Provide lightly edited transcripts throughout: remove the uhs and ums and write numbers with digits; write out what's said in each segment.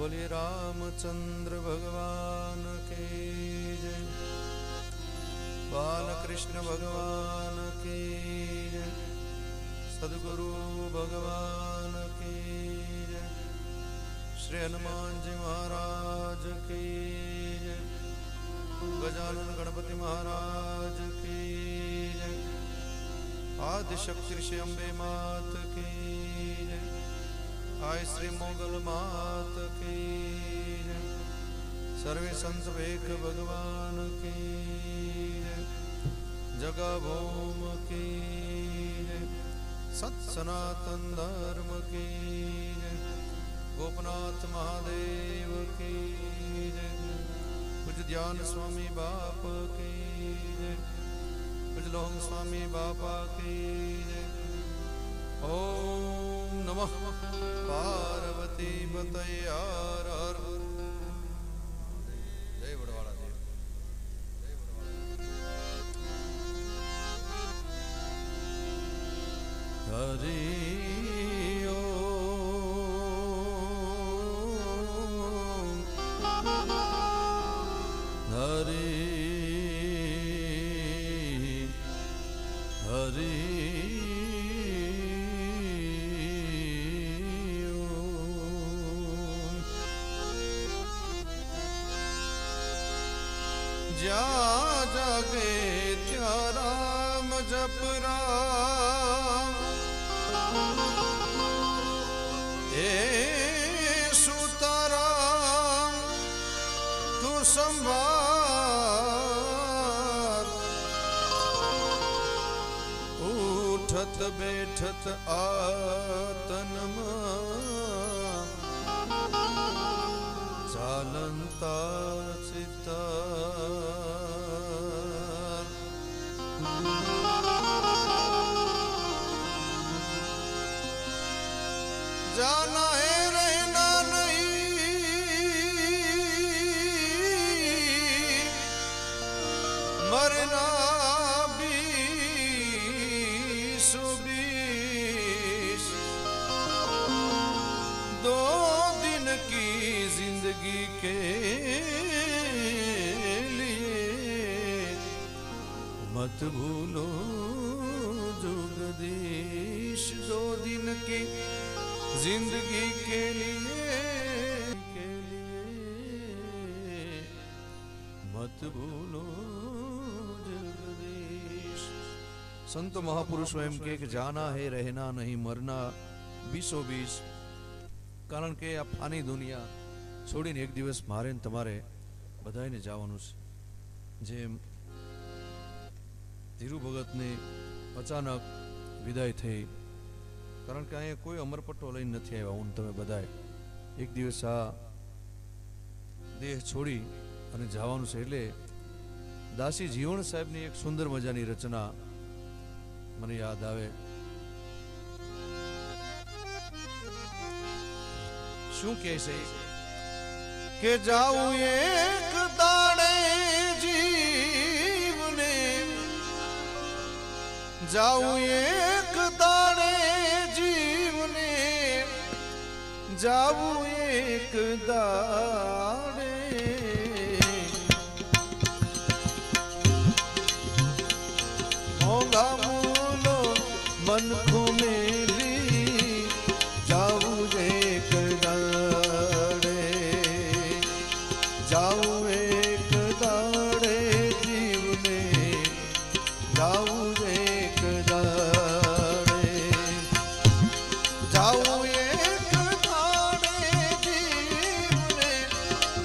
बोलिए रामचंद्र भगवान की जय, बालकृष्ण भगवान की जय, सद्गुरु भगवान की जय, श्री हनुमान जी महाराज की जय, गजानन गणपति महाराज की जय, आदिशक्ति श्री अम्बे मात की जय, आय श्री मोगल मात की जय, सर्वे संत भेख भगवान की जय, जगा भौम की जय, सत सनातन धर्म की जय, गोपनाथ महादेव की जय, कुछ ध्यान स्वामी बाप की जय, कुछ लोग स्वामी बापा की जय। ओम नमः पार्वती पतये हर हर जय बड़वाड़ा देव। हरि ओम हरि हरि जा जागे त्या राम जप राम, ए सुताराम तू संभार, उठत बैठत आतनमा, चालंता चिता जाना है रहना नहीं, मरना बीस बीस, दो दिन की जिंदगी के लिए मत भूलो जगदीश, दो दिन की जिंदगी के लिए मत भूलो जगदीश। संत महापुरुषो एम के जाना है रहना नहीं, मरना बीसो बीस, कारण के आ फानी दुनिया छोड़ीने एक दिवस मारे ने तमारे बधाईने जवानुं छे। जेम धीरु भगत ने अचानक विदाय थई, कारण के अहीं कोई अमरपट्टो लईने नथी आव्या। હું તમે બધાએ એક દિવસ આ દેહ છોડી અને જવાનું છે, એટલે દાસી જીવણ સાહેબની એક સુંદર મજાની રચના મને યાદ આવે। શું કહે છે કે જાઉં એક દાડે જીવને, જાઉં એક દાડે जीवने, जाऊं एक दाड़े, होगा मूलो मन को मेली, जाऊं एक दाड़े, जाऊं एक दाड़े जीवने, जाऊं एक दाड़े, जाऊं एक दाड़े जीवने,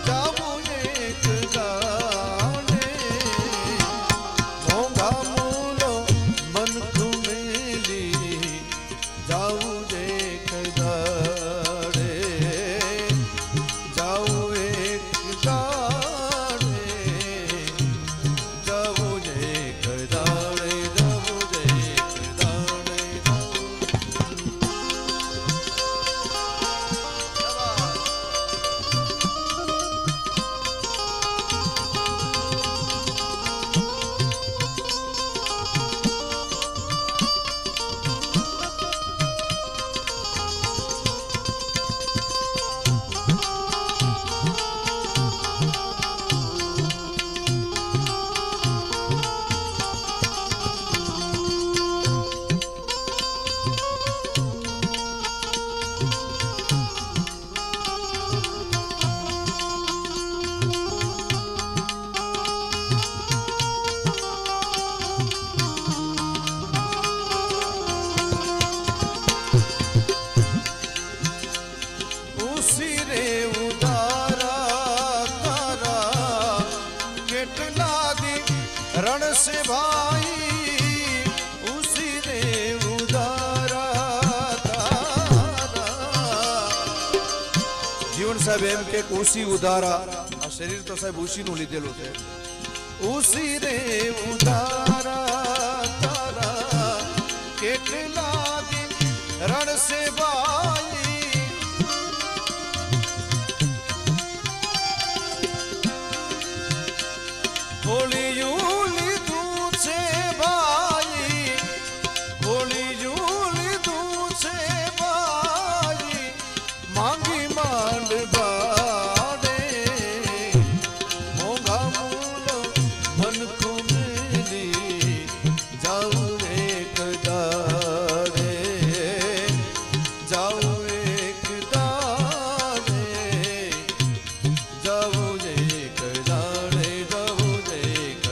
जाऊं एक दाड़े, होगा मूलो मन को मेली, जाऊं एक दाड़े, जाऊं एक दाड़े, जाऊं एक दाड़े। साहेब एम के उसी उदारा आ शरीर तो साहेब उसी नु लीधेलुं छे उसी रे उदारा तारा केटला दिन रण से बाई होलियूं लीधुं छे भाई होलियूं लीधुं छे भाई मांगी માંડ બાડે મોંઘા મૂલ મન કો મેલી જાઉં એક દાડે જાઉં એક દાડે જાઉં એક દાડે જાઉં એક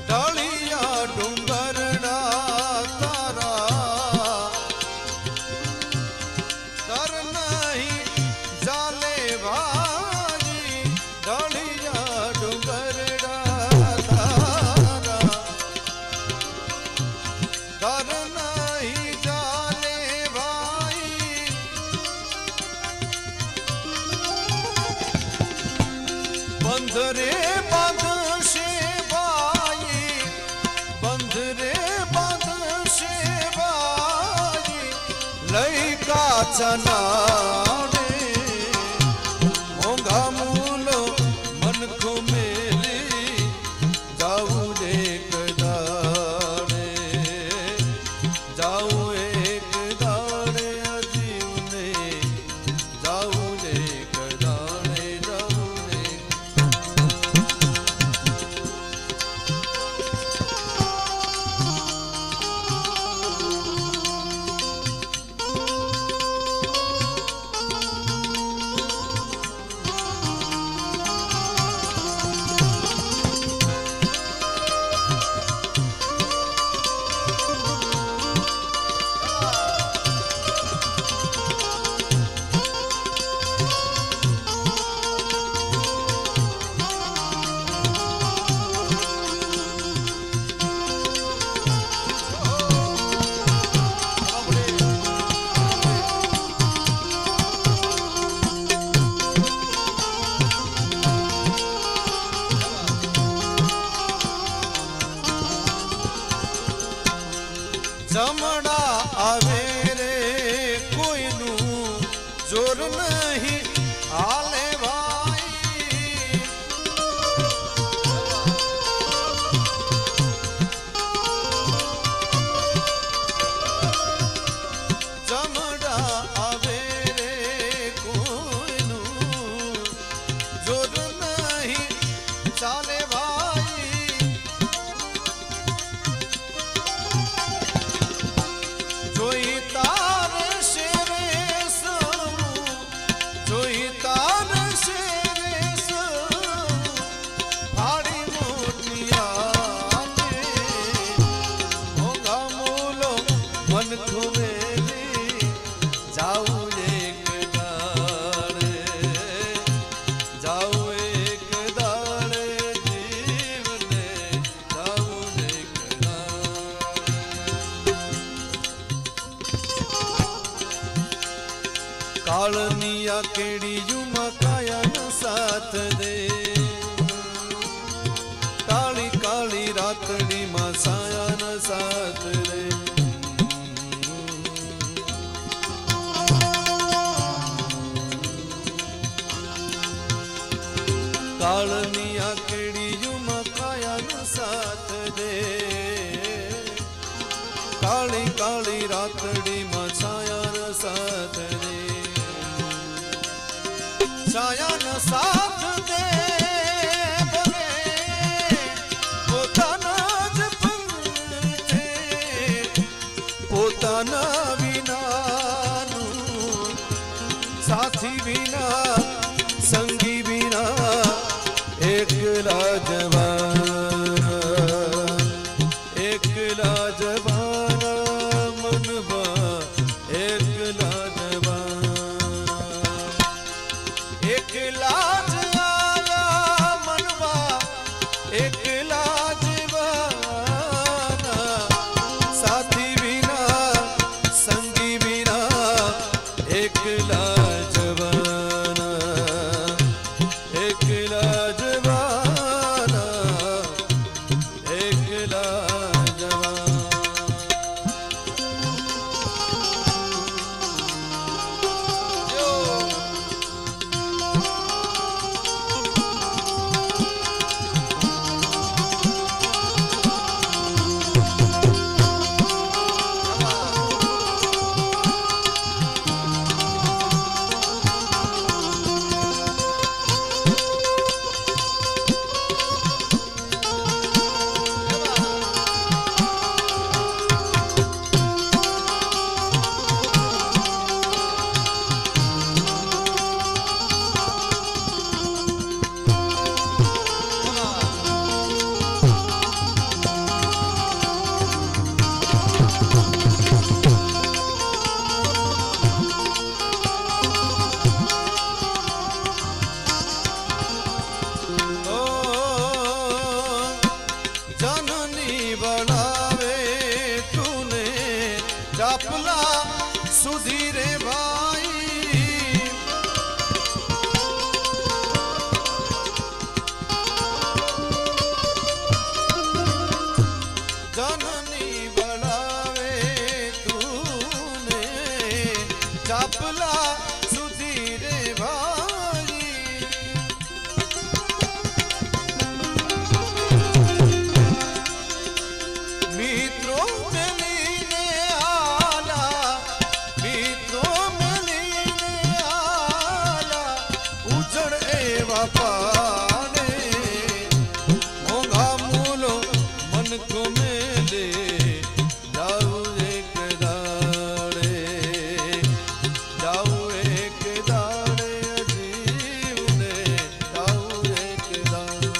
ડાળિયા ડુંગરના તારા કર નહીં ચાલે ભાઈ ડાળિયા ડુંગરના તારા કર નહીં ચાલે ભાઈ બંધરે બાંધશે બંધરે બાંધશે ભાઈ લઈ કાચા નાડે મોંઘા મૂલો મન કો મેલી જાઉં એક દાડે જાઉં એક દાડે જીવને જાઉં એક દાડે જાઉં એક જમણા આવે રે કોઈનું જોર નહીં હાલે ભાઈ જમણા આવે રે કોઈનું જોર નહીં ચાલે ભાઈ જોઈ તાર શેરે સવું જોઈ તાર શેરે સવું ભાડી મોટિયાને મોંઘા મૂલો મન ખુમેલી જાઉં એક દાડે જાઉં એક દાડે જીવને જાઉં એક દાડે કાળનિયા કેડીયુમાં કાયાનો સાથ દે કાળી કાળી રાતડીમાં સાયાનો સાથ દે કાળનિયા કેડીયુમાં કાયાનો સાથ દે કાળી કાળી રાતડીમાં છાયાનો સાથ દે છાયાનો સાથ દે ભલે પોતાના જ પંથે પોતાના વિનાનું એકલા જવાના એકલા જવાના મનવા એકલા જવાના એકલા જ આયા મનવા એકલા જવાના સાથી વિના સંગી વિના એકલા જવાના એકલા જવાના એકલા ચાપલા સુધી રે ભાઈ જનની બનાવે તુને ચાપલા સુધી રે ભાઈ મિત્રો પાને મોંઘા મૂલો મન કો મેલે જાઉં એક દાડે અજીવને જાઉં એક દાડે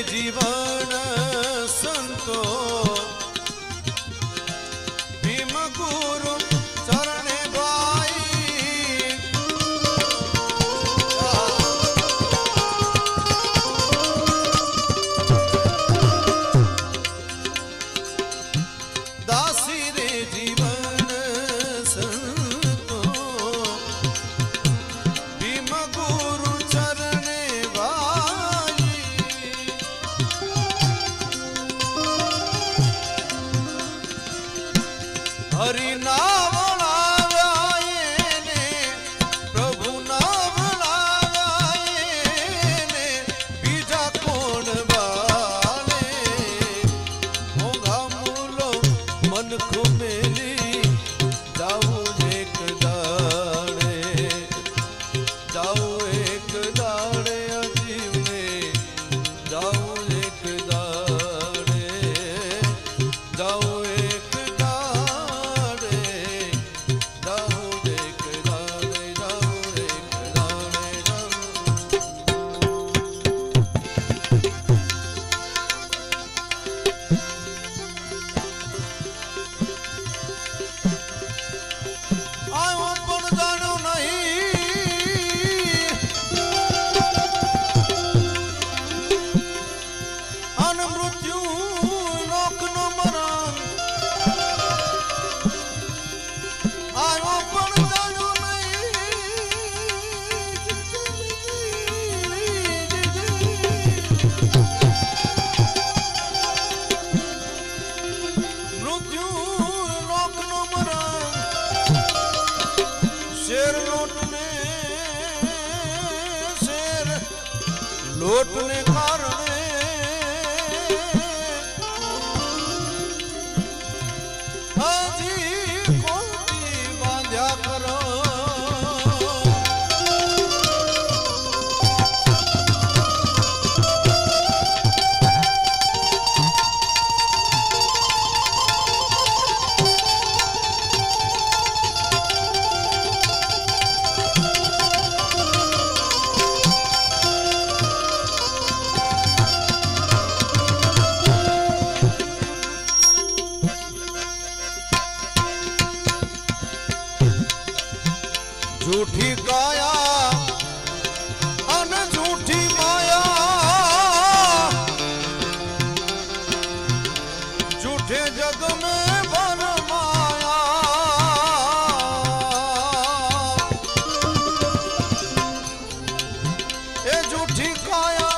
જીવન સંતો ભીમ ગુરુ ચરણે ભાઈ દાસી રે જીવન સંતો ભીમ ગુરુ ચરણે ભાઈ હરિ નામ લાવ્યા ને પ્રભુ નામ લાવ્યા ને બીજા કોણ વાલે મોંઘા મૂલો મન કો મેલી જાઉં એક દાડે અજીવને જાઉં એક દાડે જાઉં એક દાડે મૃત્યુ લોટને કારણે હજી કોટી બાંધ્યા કરો. झूठी काया अन झूठी माया, झूठे जग में बन माया. ए झूठी काया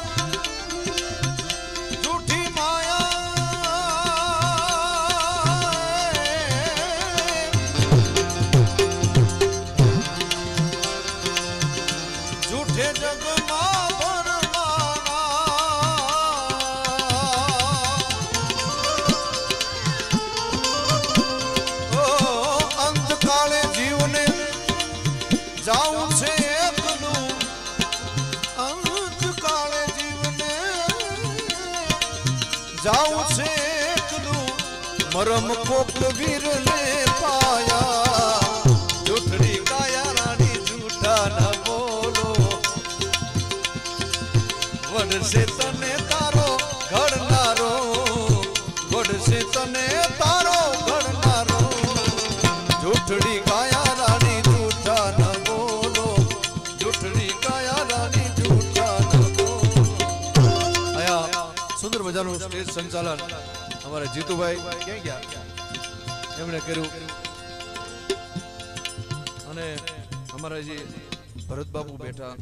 झूठी माया, झूठे जग मां बरमाना. ओ अंतकाले जीवने जाऊं छे एकलू, अंतकाले जीवने जाऊं छे एकलू, मरम कोक वीर ने पाया. झूठड़ी काया रानी झूठा न વડશે તને તારો ઘડનારો, વડશે તને તારો ઘડનારો. જૂઠડી કાયા રાની જૂઠા ન બોલો, જૂઠડી કાયા રાની જૂઠા ન બોલો. આયા સુંદર મજાનું સ્ટેજ સંચાલન અમારા જીતુભાઈ ક્યાં ગયા એમણે કર્યું. અને અમારા જે ભરતબાબુ બેઠા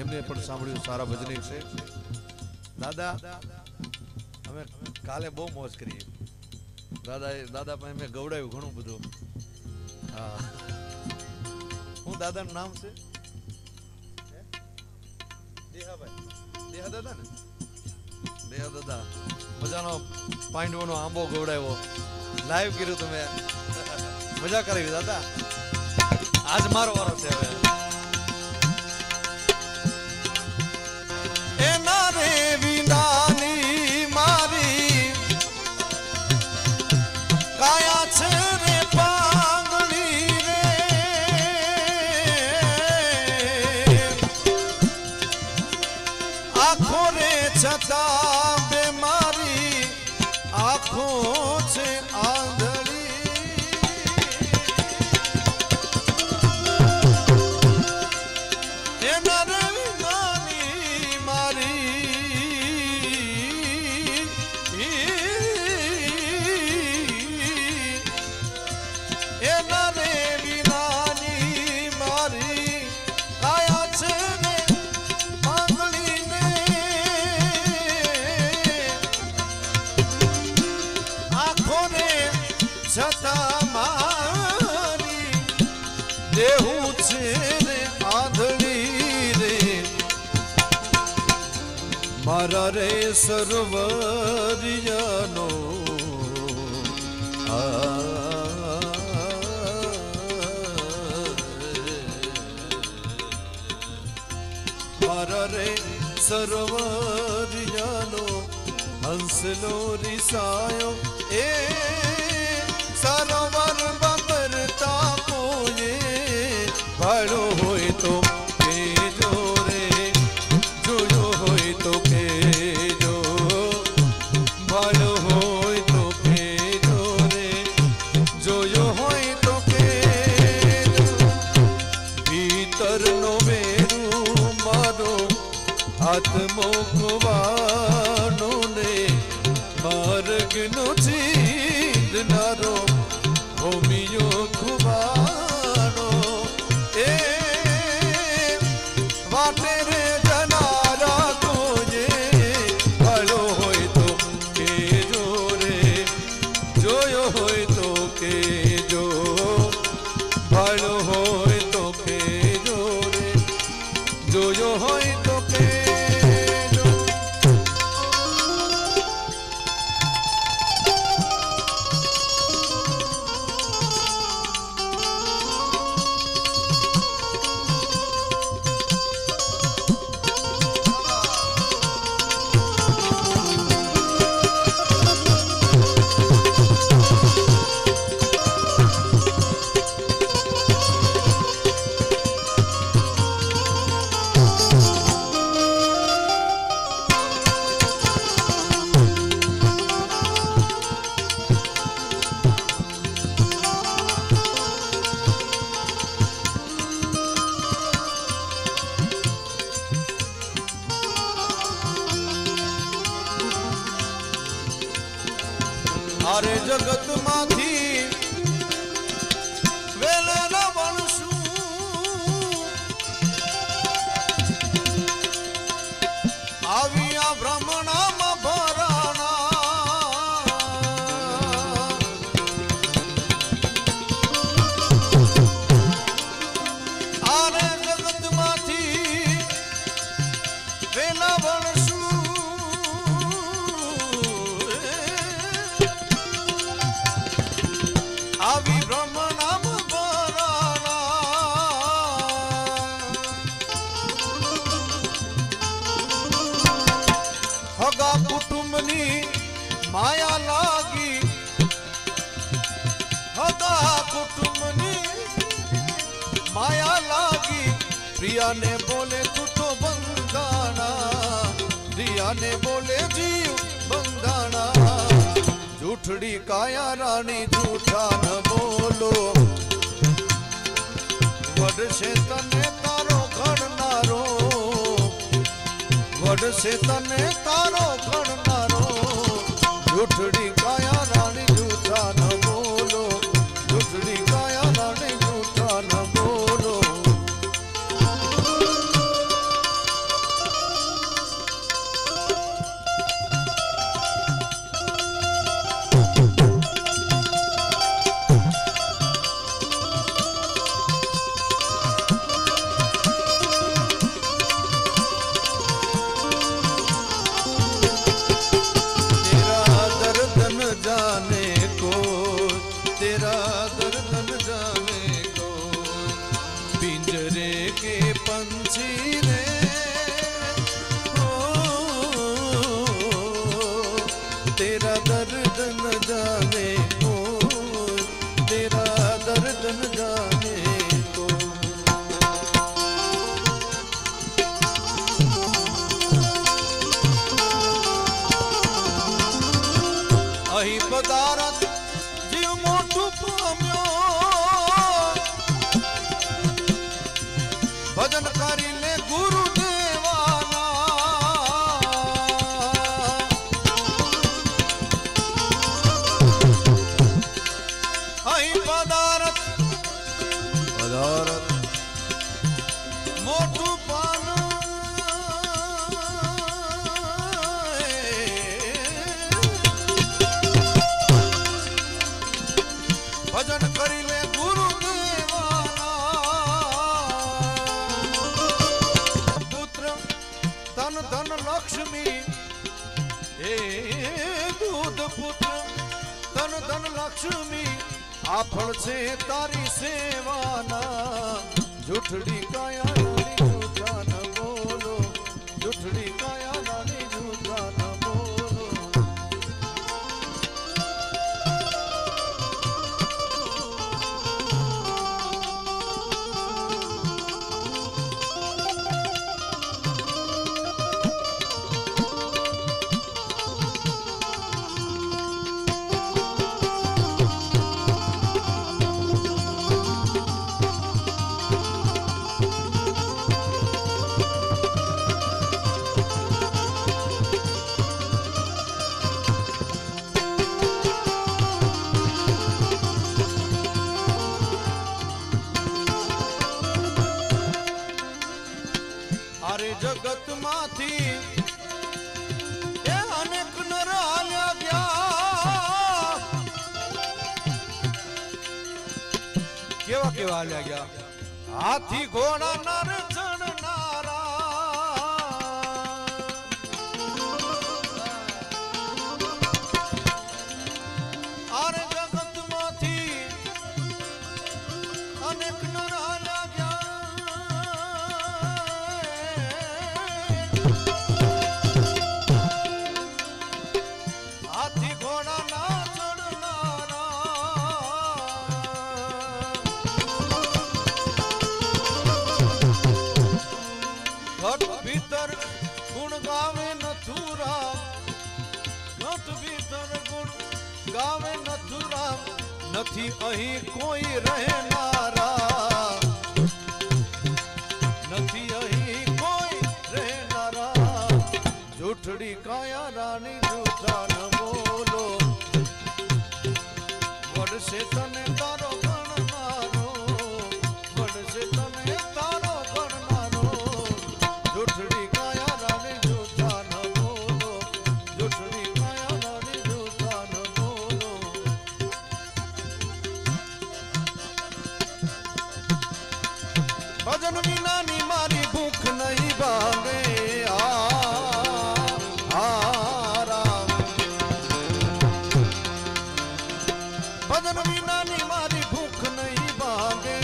એમને પણ સાંભળ્યું, સારા ભજનિક છે. દાદા અમે કાલે બહુ મોજ કરી. દાદા પણ મેં ગવડાવ્યું ઘણું બધું. હા, હું દાદાનું નામ છે દેહાભાઈ, દેહા દાદા ને, દેહા દાદા. મજાનો પાંડવોનો આંબો ગવડાવ્યો, લાઈવ કર્યું તમે, મજા કરાવી દાદા. આજ મારો વારો છે હવે. વિનાની મારી કાયા છે રે પાંગળી રે, આખો રે છતાં બે મારી આખો છે આંધળી. એના રે વિનાની મારી છતાં મારી દેવું છે રે આંધળી રે. મારા રે સર્વરિયાનો મારા રે સર્વરિયાનો હંસલો રિસાયો એ સરોવર બતરતા કોએ ભાડો હોય તો કેજો રે, જોયો હોય તો કેજો, ભાડો હોય તો કેજો રે, જોયો હોય તો કેજો. ભીતરનો વેરું મારો આત્મો ખોવાનો ને માર્ગનો ચીંધનારો હોમિયો ખુબાનો. એ વાટે રે જનારા કોએ ભાડો હોય તો કેજો રે, જોયો હોય તો કેજો, ભાડો હોય તો કેજો રે, જોયો હોય તો કેજો. જગત માંથી વેલેલા વણશું આવી આ બ્રહ્મણામાં ભરાણા આરે જગત માંથી વેલા વણશું આવી બ્રહ્મણામ ભરાણા હગા કુટુંબની માયા લાગી હગા કુટુંબની માયા લાગી પ્રિયાને બોલે તૂટો બંધાણા પ્રિયાને બોલે જીવ બંધાણા જૂઠડી કાયા રાણી જૂઠા ન બોલો વડશે તને તારો ઘડનારો વડશે તને તારો ઘડનારો જૂઠડી કાયા રાણી જૂઠા ન બોલો જૂઠડી કાયા રાણી જૂઠા ન બોલો तेरा दर्द न जाने को तेरा दर्द न जाने को अही पदारथ जीव मोटू पाम्यो भजन करी ले गुरु મોટું પાન ભજન કરી લે ગુરુ દેવાના પુત્ર તન ધન લક્ષ્મી હે દૂધ પુત્ર તન ધન લક્ષ્મી આ ફળ છે તારી સેવાના જૂઠડી કાયા રાણી જૂઠા ન બોલો જૂઠડી કાયા રાણી જૂઠા ન બોલો અરે જગત માંથી એ અનેક નર હાલ્યા ગયા કેવા કેવા હાલ્યા ગયા હાથી ઘોડા નર ચડનારા અરે જગત માંથી અનેક નર હાલ્યા ગયા ભીતર ગુણ ગાવે નથુરામ ઘટ ભીતર ગુણ ગાવે નથુરામ નથી અહીં કોઈ રહેનારા નથી અહીં કોઈ રહેનારા જૂઠડી કાયા રાણી જૂઠા ન બોલો ભજન વિનાની મારી ભૂખ નહીં ભાગે રામ ભજન વિનાની મારી ભૂખ નહીં ભાગે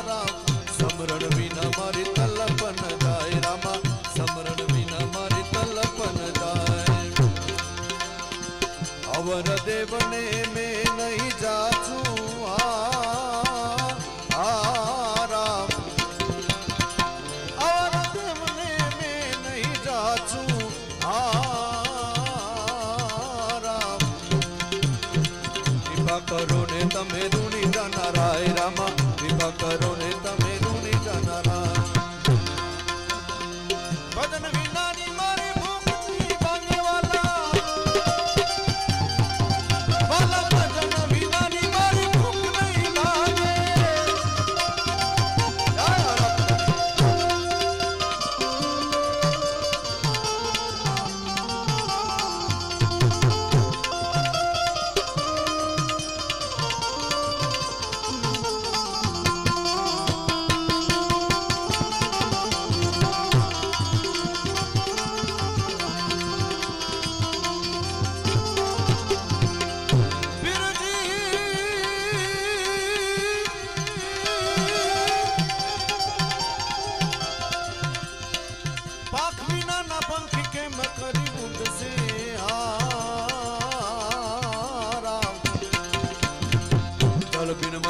રામ સમરણ વિના મારી તલપન જાય રામા સમરણ વિના મારી તલપન જાય અવર દેવને મેં નહીં જાચું કરો ને તમે ઋણી જાનારાય રામા વિભા કરો ને તમે ઋણી જાનારાય ભજન વિનાની મારી ભૂખ ભાગે વાલા ભજન વિનાની મારી ભૂખ નહીં ભાગે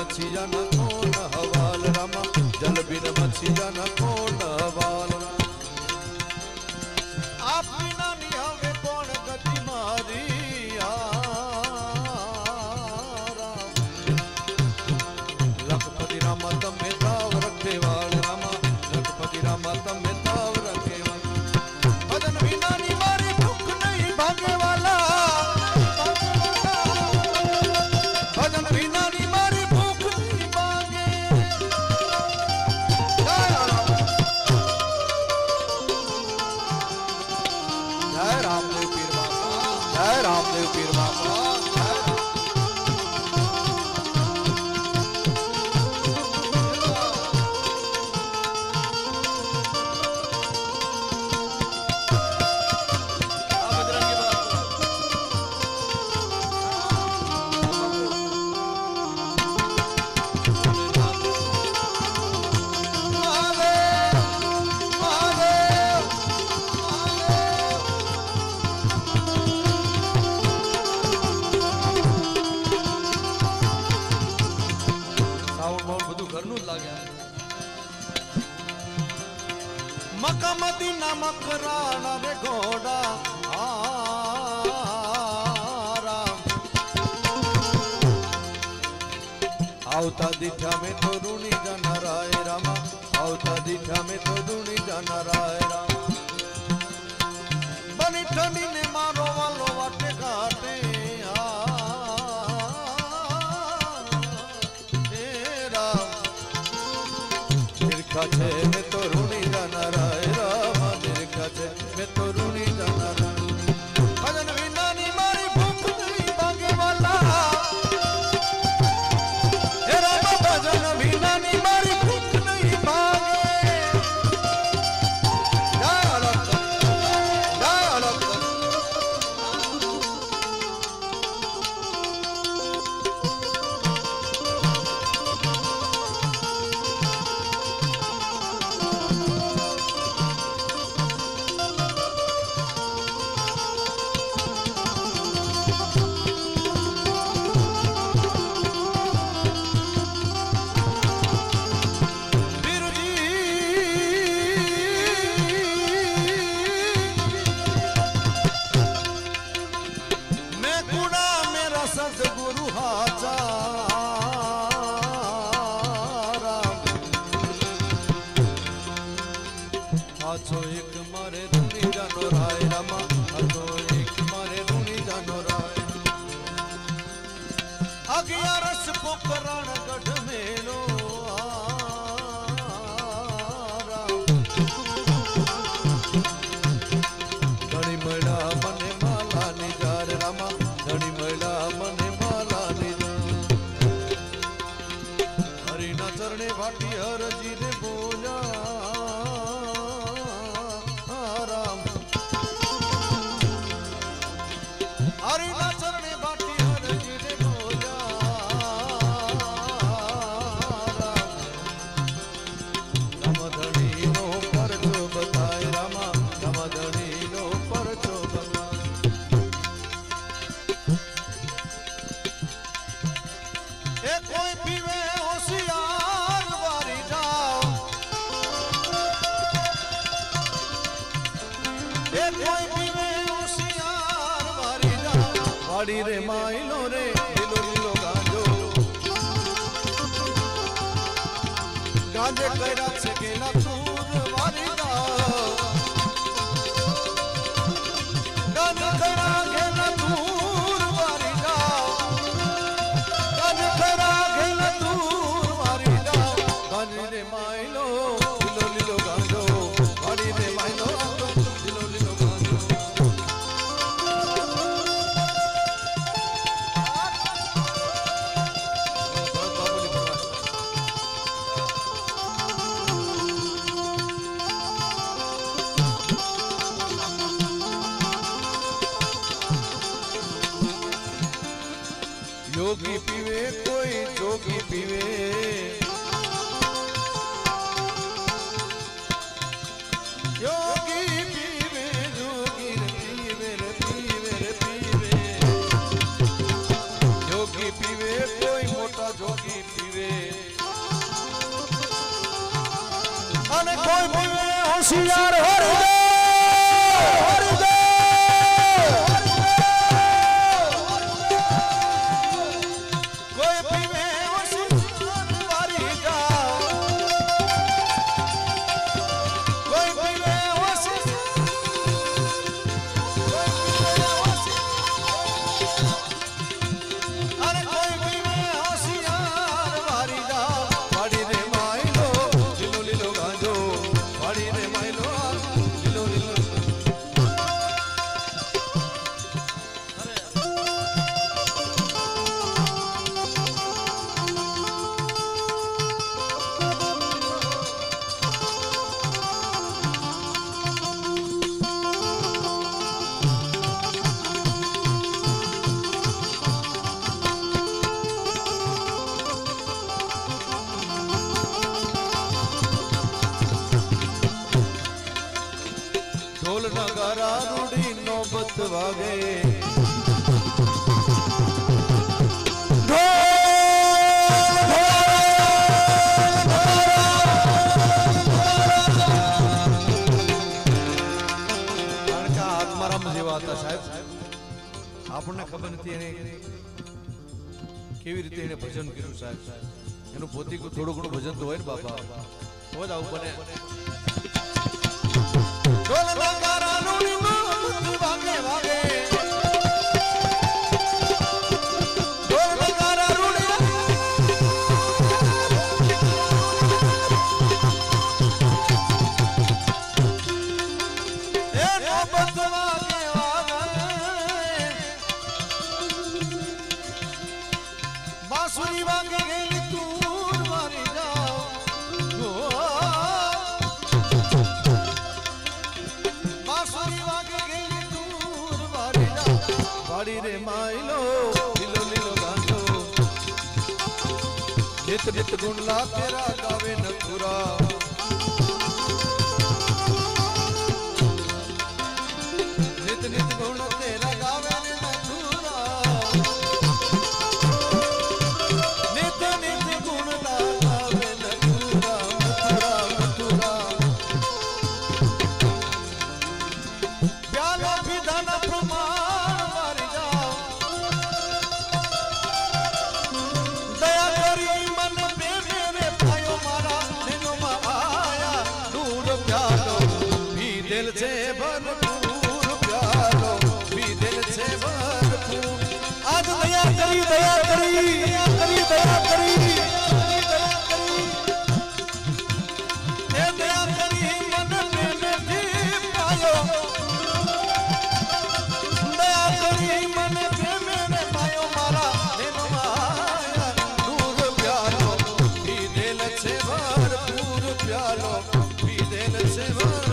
મછીયાના કોણ હવાલ રામા જલ બિન મછીયાના કોણ હવાલ આપ વિનાની હવે કોણ ગતિ મારી લખપતિ રામા તમે તાવ રખેવાળ રામા લખપતિ રામા તમે તાવ રખેવાળ ભજન વિનાની મારી ભૂખ નહીં ભાગે વાલા ભજન વિનાની મારી રામદેવ પીર બાપા મકમદીના મકરાણા રે ઘોડા આવતા દીઠા મેં તો ઋણી જાનારાય રામા આવતા દીઠા મેં તો ઋણી જાનારાય રામા બની ઠંડીને મારો વાલો વાટે ઘાટે નિરખા છે મેં તો ઋણી જાનારાય રામા નિરખા છે મેં તો ઋણી જાનારાય ભજન વિનાની મારી ભૂખ નહીં ભાગે વાલા હે રામા ભજન વિનાની મારી ભૂખ નહીં ભાગે જય અલગ જય અલગ સદગુરુ હાચો એક મારે ઋણી જાનો રાય રામા હાચો એક મારે ઋણી જાનો રાય 11 પોકરણ ગઢ મેલો ઘણી મળ્યા મને માલાની જાર રામા ઘણી મળ્યા મને માલાની જાર વાડી રે માયલો રે લીલો લીલો ગાંજો ગાંજે કર્યા છે કે ના તું વારી દા ગાંજ કર્યા કે ના તું વારી દા ગાંજ કર્યા કે ના તું વારી દા વાડી રે માયલો લીલો લીલો ગાંજો વાડી રે માયલો લીલો લીલો ગાંજો योगी पीवे कोई जोगी पीवे योगी पीवे जोगी पीवे रे पीवे रे पीवे योगी पीवे कोई मोटा जोगी पीवे અને કોઈ પીવે હોશિયાર હરદે હરદે ढोल नगारा रूड़ी नौबत वागे આપણને ખબર નથી એને કેવી રીતે એને ભજન કર્યું સાહેબ એનું પોતિક થોડું ઘણું ભજન તો હોય ને બાપા તો જ આવું બને ઢોલ નગારા રૂડી નૌબત વાગે વાગે ઢોલ નગારા રૂડી એ નૌબત વાગે વાગે બાંસુરી વાગે ગઈ તું મારી જાઓ વાડી રે માયલો લીલો લીલો ગાંજો નિત નિત ગુણલા તેરા ગાવે નથુરા નિત નિત ગુણ તેરા ગાવે નથુરા નિત નિત ગુણલા ગાવે નથુરા મથુરા મથુરા પ્યાલા વિધાના પ્રમાણ છે ભરપૂર પ્યાલો ભી દિલ છે ભરપૂર આજ દયા કરી દયા કરી દયા કરી દયા કરી એ દયા કરી મન પ્રેમ થી પાયો દયા કરી મન પ્રેમ ને પાયો મારા એનો માયા દૂર પ્યાલો ભી દિલ છે ભરપૂર પ્યાલો ભી દિલ છે ભરપૂર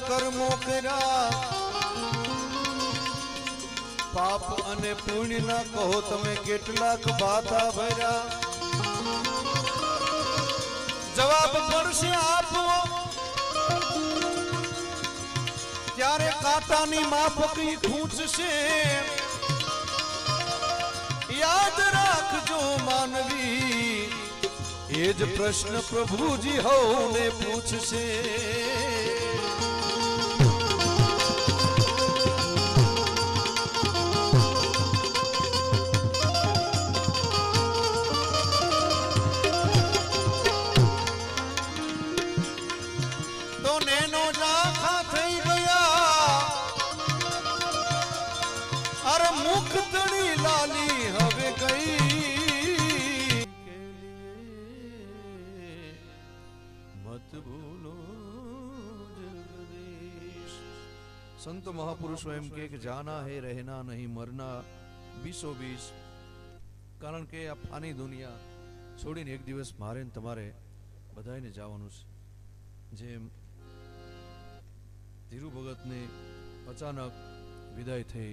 કર્મો કર્યા પાપ અને પુણ્ય ના કહો તમે કેટલાક બાધા ભર્યા જવાબ પડશે આપવો ત્યારે કાંટાની માફકી ખૂંચશે યાદ રાખજો માનવી એ જ પ્રશ્ન પ્રભુજી હવને પૂછશે તો નેનો ઝાંખા થઈ ગયા અરે મુખ તણી લાલી હવે ગઈ મત ભૂલો જગદીશ સંત મહાપુરુષો એમ કે જાના હે રહેના નહીં મરના બીસો બીસ કારણ કે આ ફાની દુનિયા છોડીને એક દિવસ મારે ને તમારે બધાને જવાનું છે જેમ ધીરુ ભગતને અચાનક વિદાય થઈ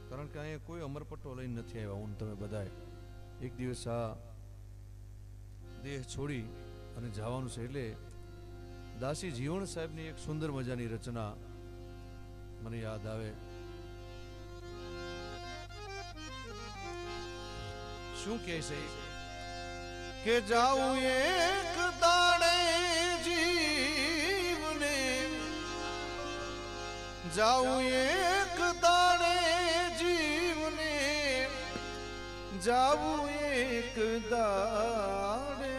કારણ કે અહીંયા કોઈ અમરપટ્ટો લઈને નથી આવ્યા હું તમે બધાએ એક દિવસ આ દેહ છોડી અને જવાનું છે એટલે દાસી જીવણ સાહેબની એક સુંદર મજાની રચના મને યાદ આવે શું કહે છે કે જાઉં એક દાડે જીવને જાઉં એક દાડે જીવને જાઉં એક દાડે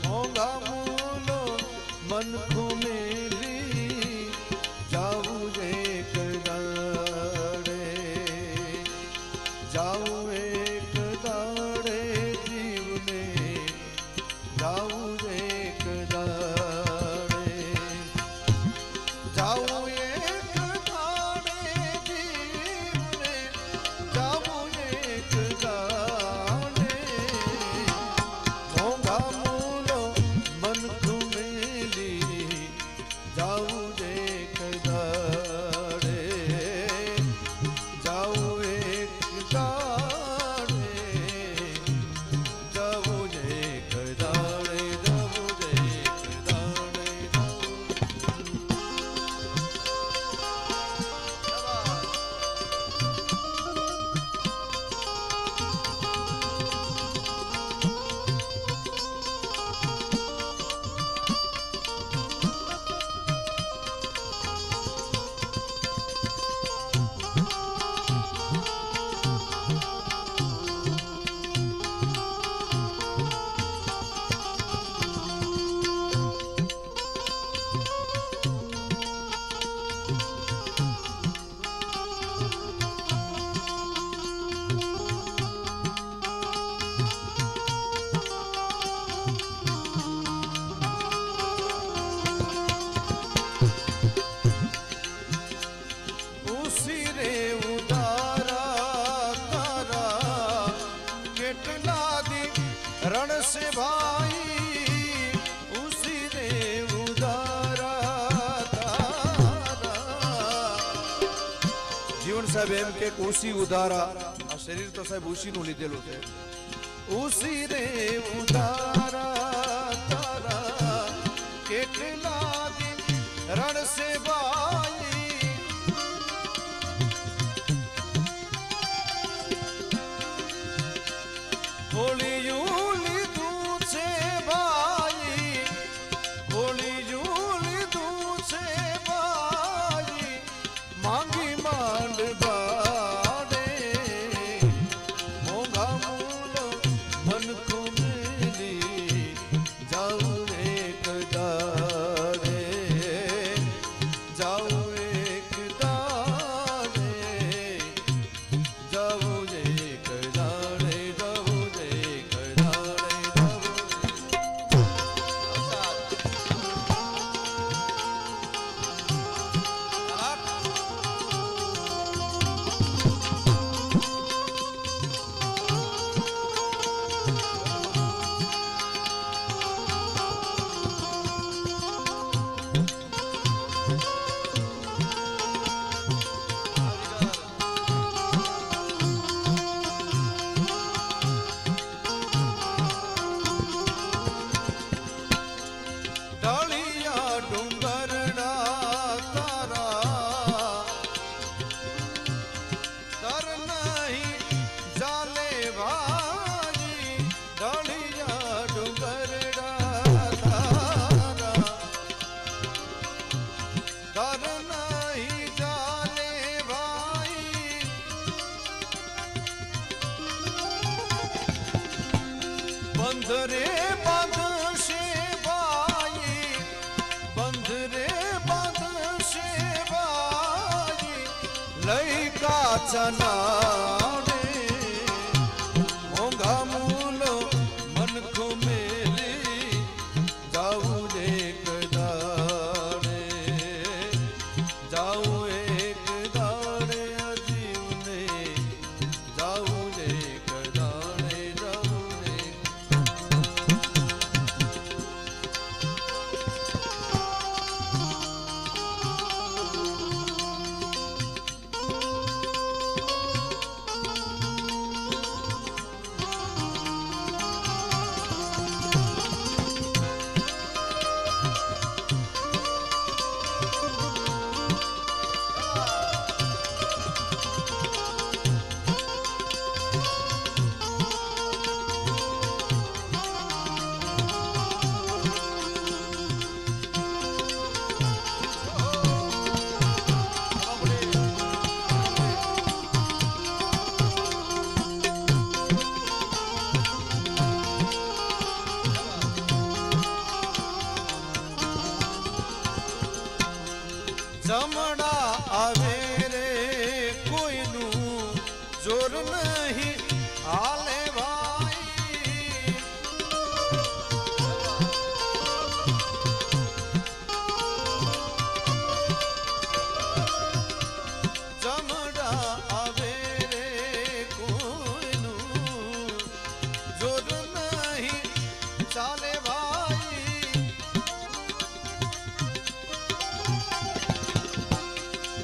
મોંઘા મૂલો મન ખુમેલી જાઉં એક દાડે જાઉં એક દાડે જીવને જાઉં એક દાડે જાઉં એક દાડે જીવને જાઉં એક દાડે મોંઘા મૂલો મન ખુમેલી જાઉં એક દાડે જાઉં એક દાડે જાઉં એક દાડે જાઉં એક દાડે रण से भाई उसी रे उदारा जीवन साहब एम के उसी उदारा आ शरीर तो साहब उसी नु लीधेलू छे उसी रे उदारा तारा केटला दिन रण से भाई होलियूं બંધ રે બાંધશે બાઈ, બંધ રે બાંધશે બાઈ, લઈ કાચા નાડે મોંઘા મૂલો મનખો મેલી જાવું એક દાડે, જાવું એક દાડે અજીવને, જાવું એક દાડે, જાવું જમણા આવે રે કોઈનું જોર નહીં હાલે ભાઈ, જમણા આવે રે કોઈનું જોર નહીં ચાલે ભાઈ,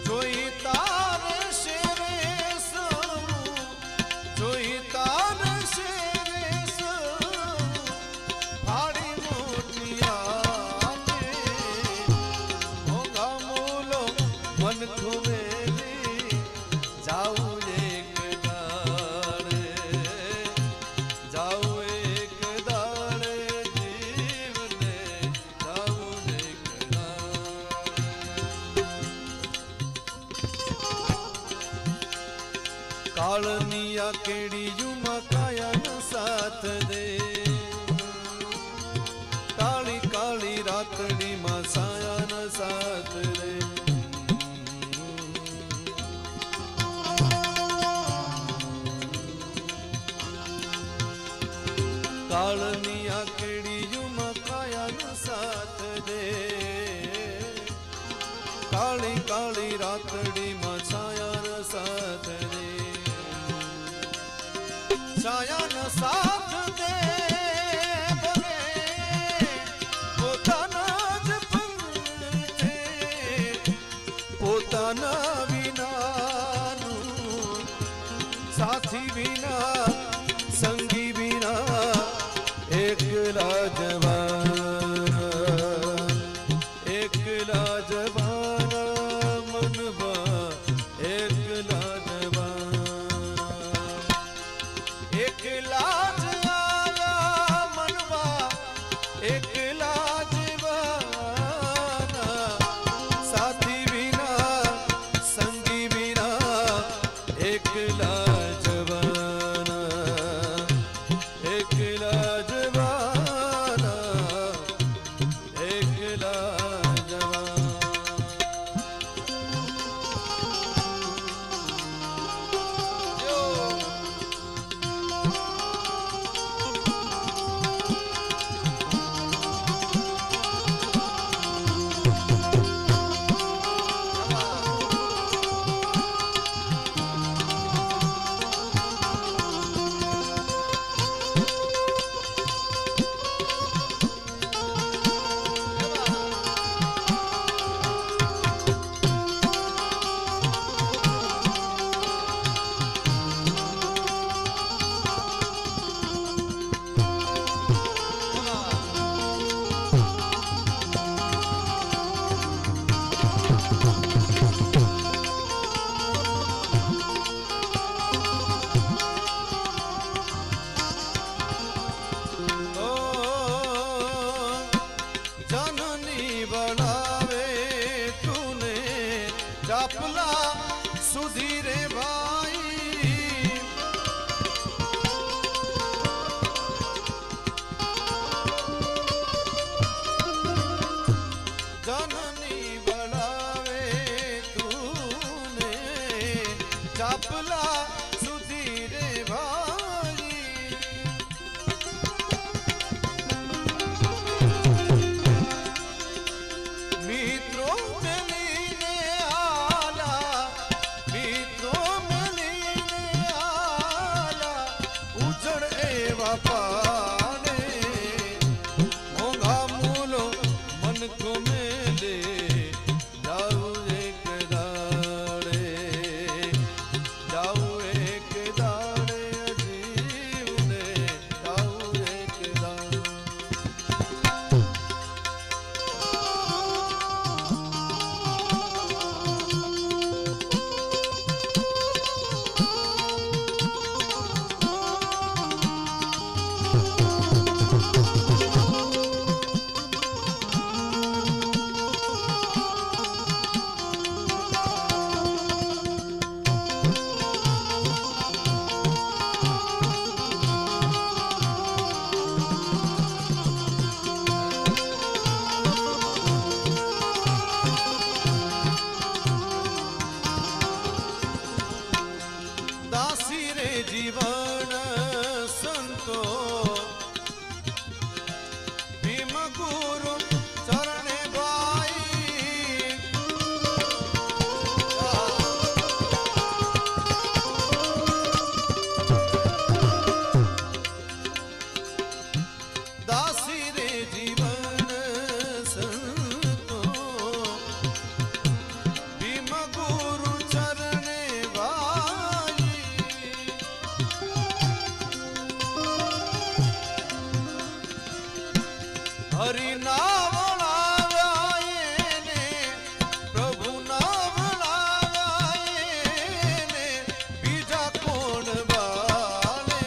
જોઈ તાર શેરે સવું, જોઈ તાર શેરે સવું, ફાડી મોટિયાને મોંઘા મૂલો મન ખુવેલી જાવું એક દાડે, જાવું એક દાડે જીવને, જાવું એક દાડે. કાળનિયા કેડીયુમાં કાયાનો સાથ દે, કાળી કાળી રાતડીમાં સાયાનો સાથ દે, કાળનિયા કેડીયુમાં કાયાનો સાથ દે, કાળી કાળી રાતડીમાં છાયાનો સાથ દે, છાયાનો સાથ દે ભલે પોતાના જ પંથે, પોતાના વિનાનું સાથી વિના સંગી વિના એકલા જવાના, એકલા જવાના મનવા, એકલા જવાના, એકલા જ આયા મનવા, એકલા જવાના, સાથી વિના સંગી વિના એકલા જવાના, એકલા જવાના, એકલા જવાના. સુધી રે ભાઈ ચાપલા સુધી રે ભાઈ મિત્રો મળીને આલા મિત્રો મળીને આલા ઉજળ એવા પાને મોંઘા મૂલો મન કો મેલે જાઉં એક દાડે જાઉં એક દાડે અજીવને જાઉં એક દાડે દાસી રે જીવન સંતો ભીમ ગુરુ ચરણે ભાઈ દાસી રે જીવન સંતો ભીમ ગુરુ ચરણે ભાઈ હરિ નામ લાવ્યા એને પ્રભુ નામ લાવ્યા એને બીજા કોણ વાલે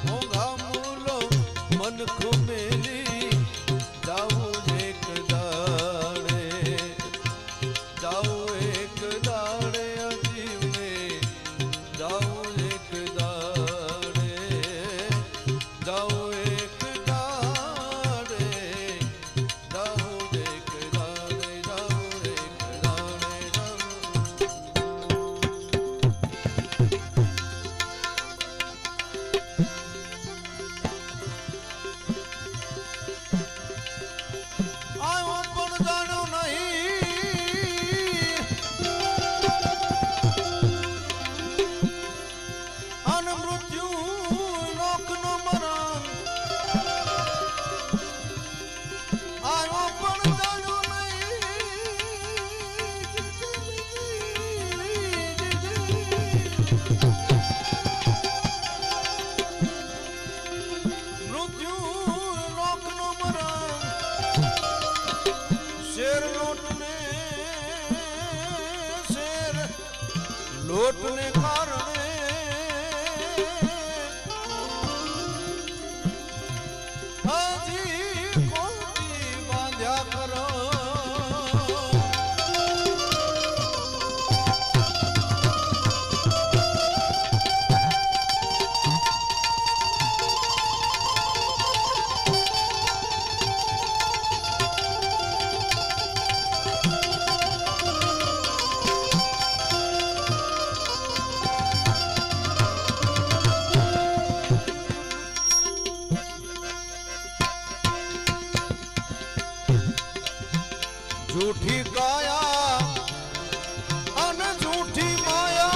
મોંઘા મૂલો મન કો મેલી જાઉં એક દાડે જાઉં એક દાડે અજીવને જાઉં એક દાડે જાઉં એક દાડે જાઉં એક દાડે જાઉં એક દાડે આવ્યો પણ જાણ્યું નહીં અન મૃત્યુ લોકનો મરણ આવ્યો પણ જાણ્યું નહીં મૃત્યુ લોકનો મરણ શેર લોટને કારણે હજી કોટી બાંધ્યા કરો झूठी काया अन झूठी माया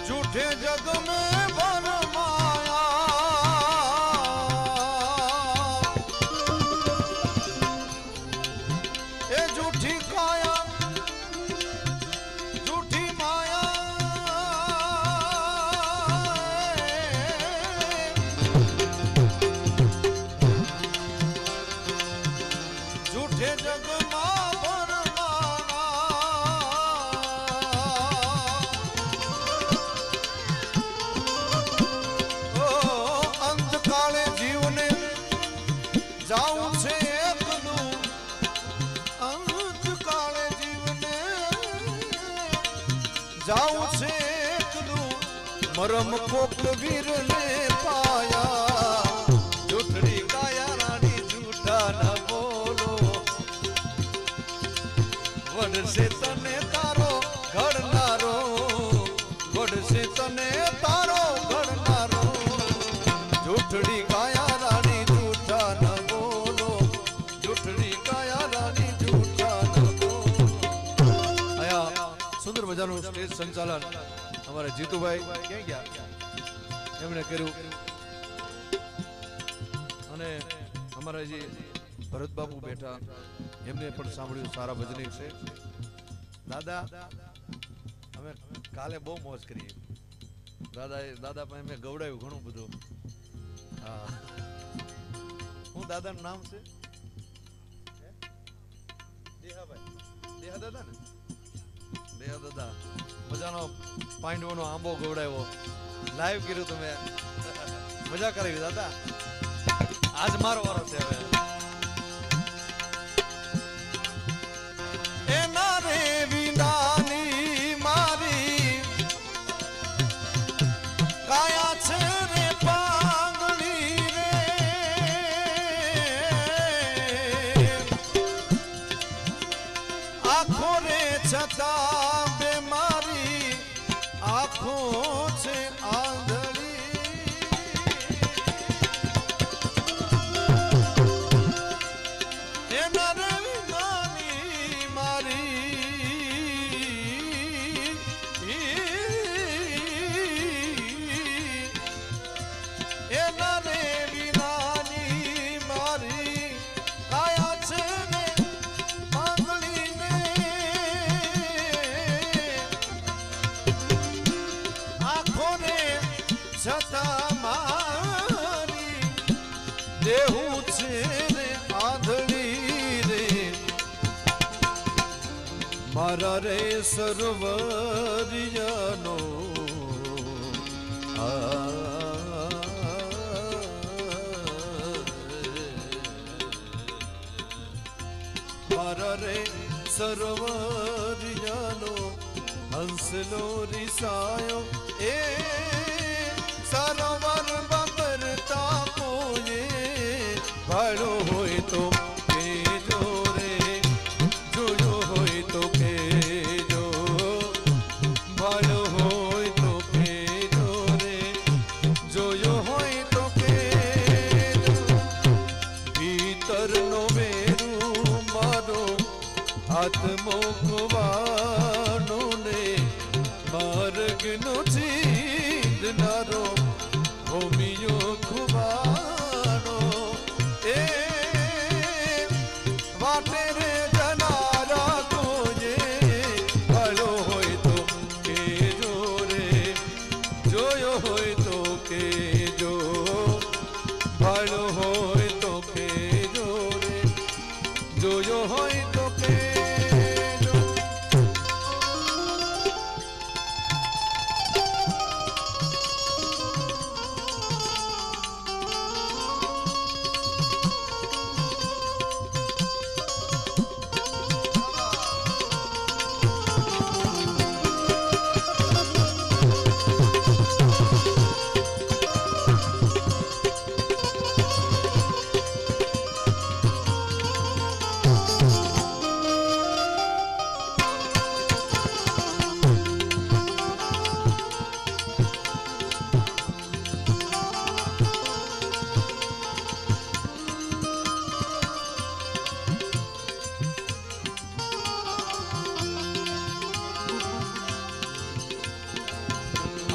झूठे जग में भरमाया ए झूठी काया झूठी झूठे जग मां भरमाना ओ अंतकाले जीवने जाऊं छे एकलू अंतकाले जीवने जाऊं छे एकलू मरम कोक वीर ने पाया झूठड़ी काया रानी झूठा न बोलो ગોડશે તને તારો ઘડનારો, ગોડશે તને તારો ઘડનારો. જૂઠડી કાયા રાણી જૂઠા ન બોલો, જૂઠડી કાયા રાણી જૂઠા ન બોલો. આયા સુંદર મજાનું સ્ટેજ સંચાલન અમારા જીતુભાઈ ક્યાં ગયા એમણે કર્યું, અને અમારા જે ભરતબાબુ બેઠા એમને પણ સાંભળ્યું. સારા ભજનિક છે દાદા. અમે કાલે બહુ મોજ કરી દાદા પણ મેં ગવડાવ્યું ઘણું બધું. હા, હું દાદાનું નામ છે દેહાભાઈ, દેહા દાદા ને, દેહા દાદા. મજાનો પાંડવોનો આંબો ગવડાવ્યો, લાઈવ કર્યું તમે, મજા કરાવી દાદા. આજ મારો વારો છે હવે. એના રે વિનાની મારી કાયા છે રે પાંગળી રે, આખો રે છતાં બે મારી આખો છે આંધળી. એના રે વિનાની મારી એના રે વિનાની મારી કાયા છે ને પાંગળી ને, આખો રે છતાં મારી દેવું છે રે આંધળી રે. મારા રે સર્વરિયાનો મારા રે સર્વરિયાનો હંસલો રીસાયો એ સરોવર બતરતા કોએ ભાડો હોય તો કેજો રે, જોયો હોય તો કેજો, ભાડો હોય તો કેજો રે, જોયો હોય તો કેજો. ભીતરનો મેરું મારો આત્મો ખોવાનો ને, માર્ગનો ચીંધનારો હોમિયો ખુવાનો. એ વાટે રે જનારા કોએ ભાડો હોય તો કેજો રે, જોયો હોય તો કેજો, ભાડો હોય તો કેજો રે, જોયો હોય તો કેજો.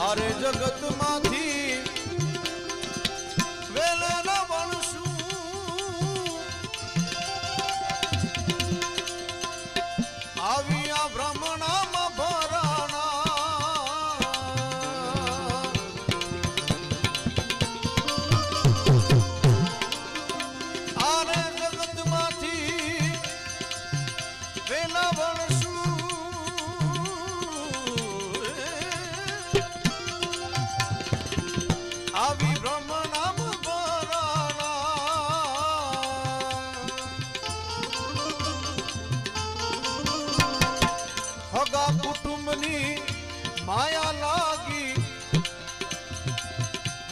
અરે જગત માંથી વેલના વણશું આવી આ બ્રહ્મણામાં ભરાણા. અરે જગત માંથી વેલા વણશું આવી બ્રહ્મણામ ભરાણા. હગા કુટુંબની માયા લાગી,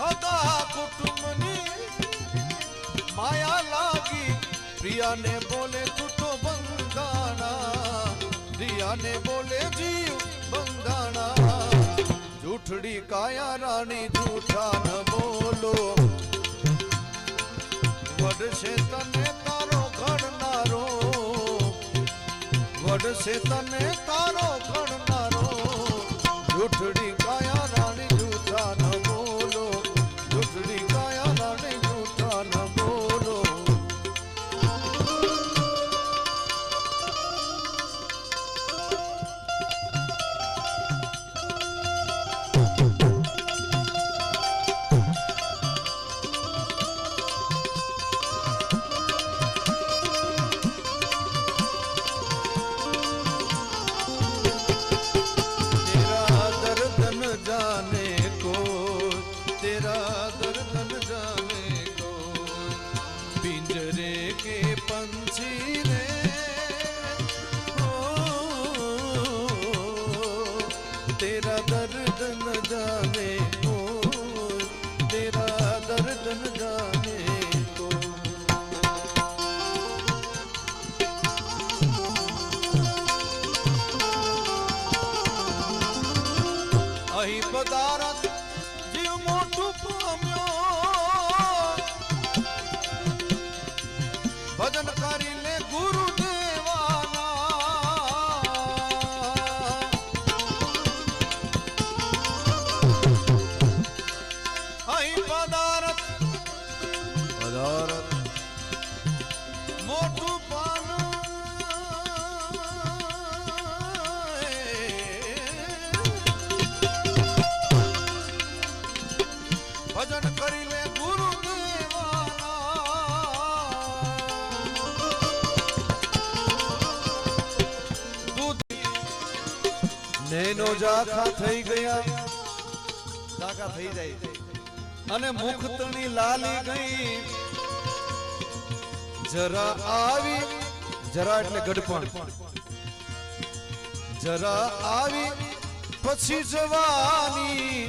હગા કુટુંબની માયા લાગી, પ્રિયાને બોલે તૂટો બંધાણા. આને બોલે જીવ બંધાણા જૂઠડી કાયા રાણી જૂઠા ન બોલો વડશે તને તારો ઘડનારો વડશે તને તારો ઘડનારો જૂઠડી કાયા રાણી જૂઠા ન બોલો જૂઠડી કાયા રાણી જૂઠા ન બોલો तेरा दर्द न जाने को तेरा दर्द न जाने को अही पदारथ जीव मोटू पाम्यो भजन करी ले गुरु મોટું પાન ભજન કરી લે ગુરુ નેનો જાખા થઈ ગયા જાખા થઈ જાય અને મુખતણી લાલી ગઈ જરા આવી જરા એટલે ગડપણ જરા આવી પછી જવાની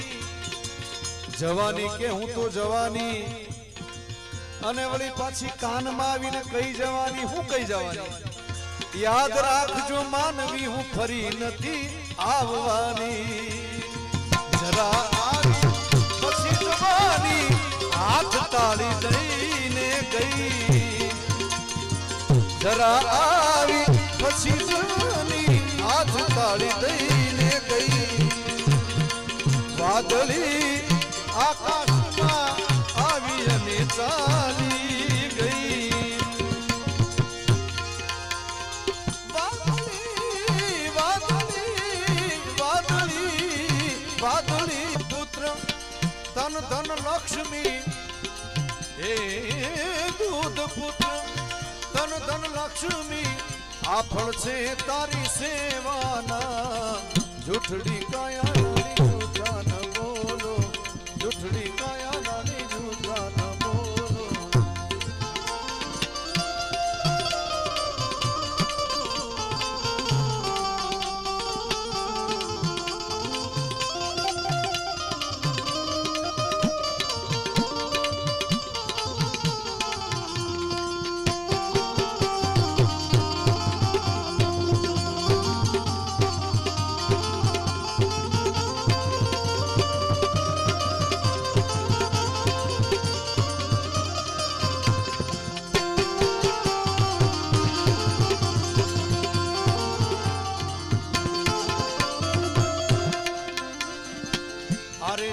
જવાની કે હું તો જવાની અને વળી પાછી કાનમાં આવીને કઈ જવાની હું કઈ જવાની યાદ રાખજો માનવી હું ફરી નથી આવવાની જરા આવી પછી જવાની હાથ તાળી દઈને ગઈ જરા આવી પછી જવાની હાથ તાળી દઈને ગઈ વાદળી આકાશમાં આવી અને ચાલી ગઈ વાદળી વાદળી વાદળી વાદળી પુત્ર ધન ધન લક્ષ્મી હે દૂધ પુત્ર ધન ધન લક્ષ્મી આ ફળ છે તારી સેવાના જૂઠડી કાયા જૂઠા ન બોલો જૂઠડી કાયા નાની જૂઠા ન બોલો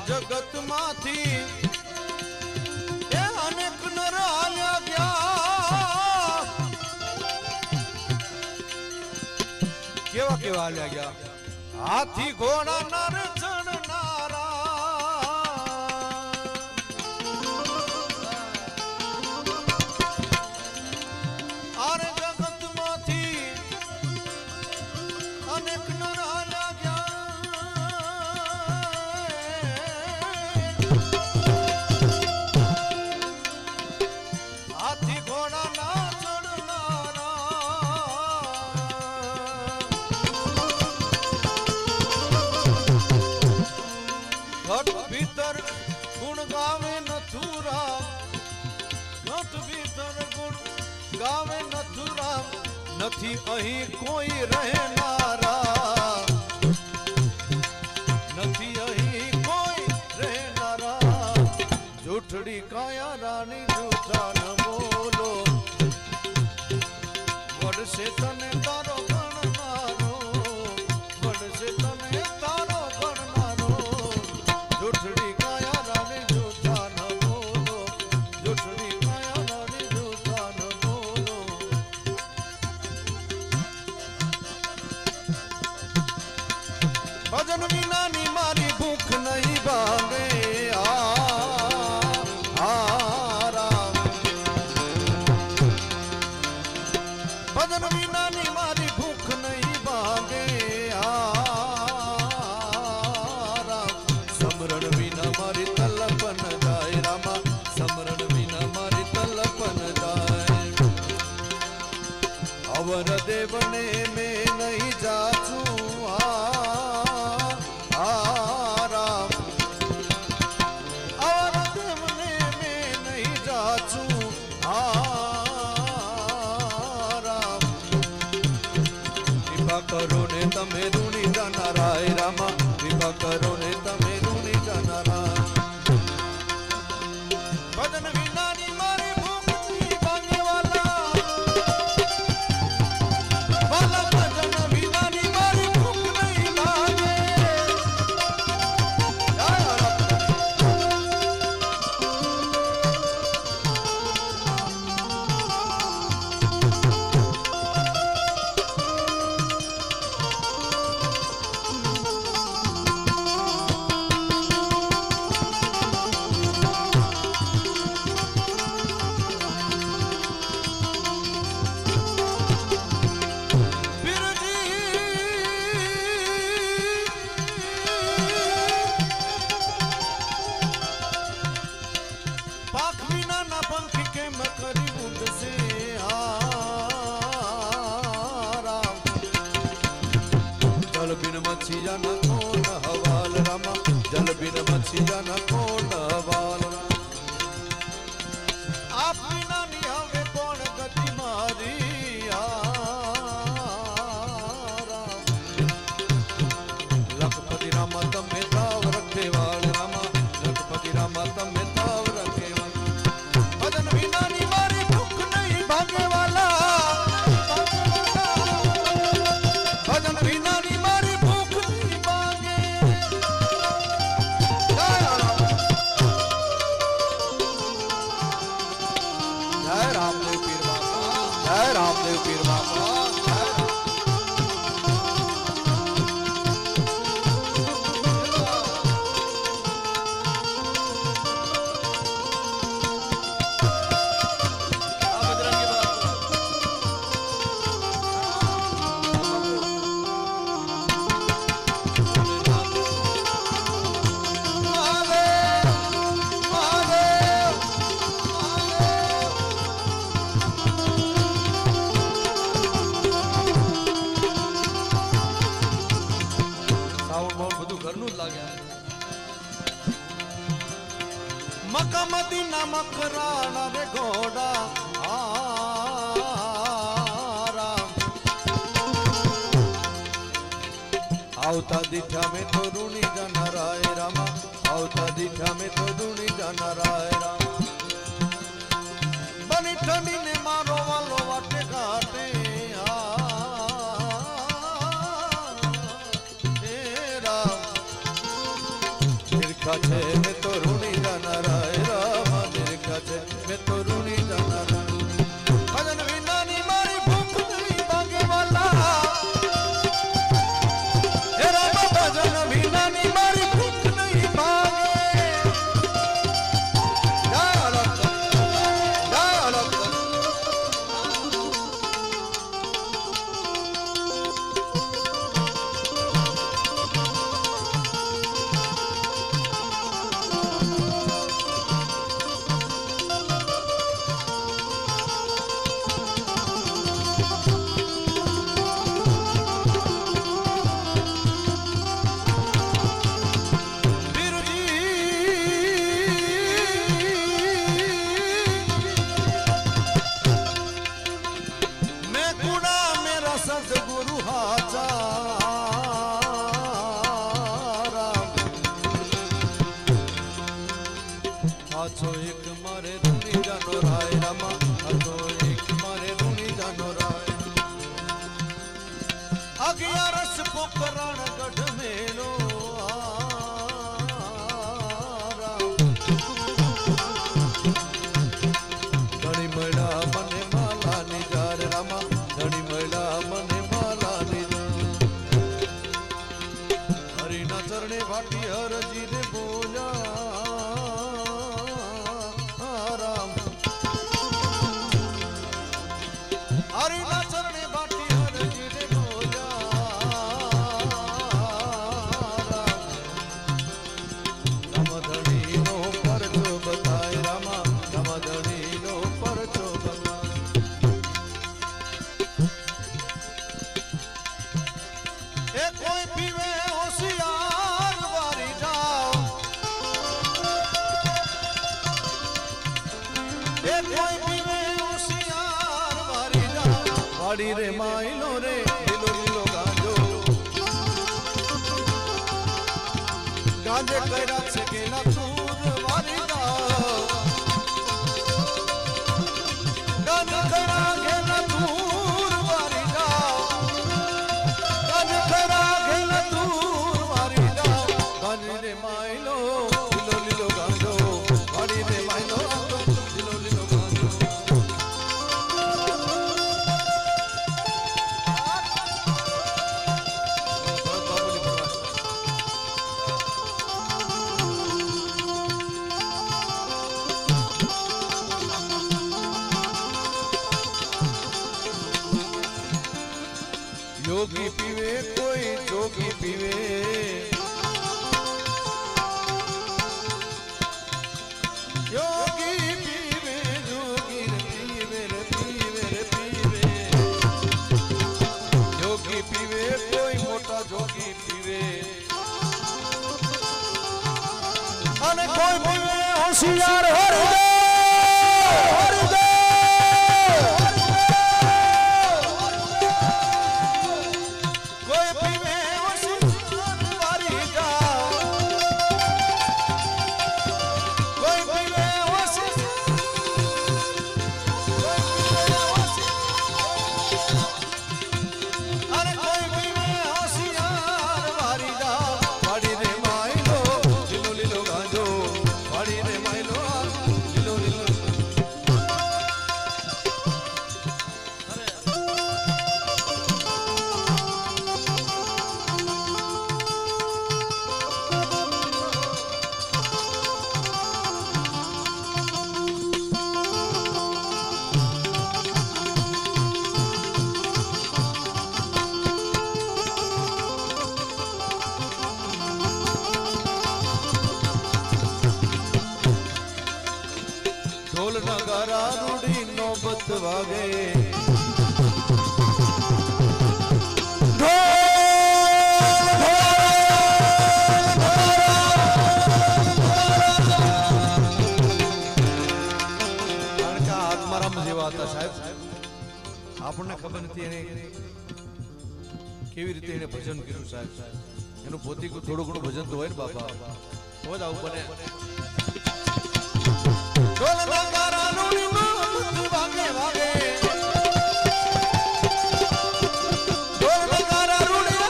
જગત માંથી એ અનેક નર હાલ્યા ગયા કેવા કેવા હાલ્યા ગયા હાથી ઘોડા નર ચણનારા અરે જગત માંથી અનેક નર હાલ્યા ગયા ભીતર ગુણ ગાવે નથુરા ઘટ ભીતર ગુણ ગાવે નથુરા નથી અહીં કોઈ રહેનારા જૂઠડી કાયા રાની જૂઠા ન બોલો વડશે તને તારો ગણનારો વડશે તને તારો ગણનારો જૂઠડી કાયા રાની જૂઠા ન બોલો જૂઠડી કાયા રાની જૂઠા ન બોલો ભજન વિનાની મારી ભૂખ નહીં ભાગે ભજન વિનાની મારી ભૂખ નહીં ભાગે સમરણ વિના મારી તલપન જાય રામા સમરણ વિના મારી તલપન જાય અવર દેવને મેં નહીં જાચું રામ અવર દેવને મેં નહીં જાચું કરો ને તમે ઋણી જાનારાય રામા કૃપા કરો ને તમે ઋણી જાનારા ભજન વિનાની મારી ભૂખ નહીં ભાગે વાલા વાલા ભજન વિનાની મારી ભૂખ નહીં ભાગે जल बिन मच्छी जाना कौन हवाल रामा जल बिन मच्छी जाना कौन हवाल आप बिना नहीं हवे कौन गति मारी लखपति रामा तमे ताव रखे वाल रामा लखपति रामा तमे ताव रखे वाल भजन बिना नहीं मारी भूख नहीं भागे वाला भजन बिना रामदेव पीर बाबा मक्का मदीना मकराना रे घोड़ा आवता दिठा में तो ऋणी जानाराय रामा आवता दिठा में तो ऋणी जानाराय रामा बनी ठंडी ने मारो वालो वाटे घाटे छे मैं तो ऋणी जानाराय रामा निरखा छे मैं तो ऋणी जानाराय भजन विनानी मारी भूख नहीं भागे वाला हे रामा भजन विनानी मारी भूख नहीं भागे जय अलग जय अलग કરણગઢ મેલો ધણી મળ્યા મને માલાની જાર રામા ધણી મળ્યા મને માલાની હરિના ચરણે વાટી હરજી રે બોલ્યા રામ હરિના ચરણે વાટી હરજી રે વાડી રે માયલો રે લીલો લીલો ગાંજો ગાંજે કર્યા છે કે ના તું વારી ગાંજે કર્યા કે ના તું વારી ગાંજે કર્યા કે ના તું વારી ગાંજે રે માયલો લીલો લીલો ગાંજો વાડી રે માયલો લીલો લીલો ગાંજો योगी पीवे कोई जोगी पीवे योगी पीवे जोगी रे पीवे रे पीवे रे पीवे योगी पीवे कोई मोटा जोगी पीवे अने कोई पीवे होशियार हरिदे ढोल नगारा रूढ़ी नौबत वागे આપણને ખબર નથી એને કેવી રીતે એને ભજન કર્યું સાહેબ એનું ભૌતિક થોડું ઘણું ભજન તો હોય ને બાપા તો જ આવું બને ઢોલ નગારા રૂડી નોબત વાગે વાગે ઢોલ નગારા રૂડી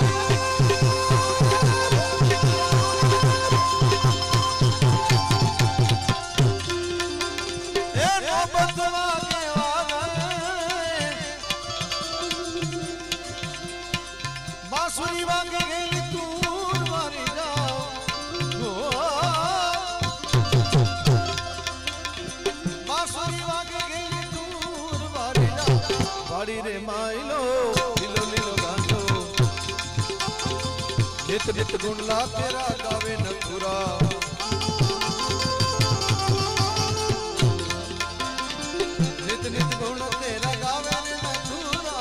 એ નોબત વાગે વાગે બાંસુરી વાગે ગઈ તું મારી જાઓ वाड़ी रे मायलो लीलो लीलो गांजो नित नित गुण ला तेरा गावे नथुरा नित नित गुण तेरा गावे नथुरा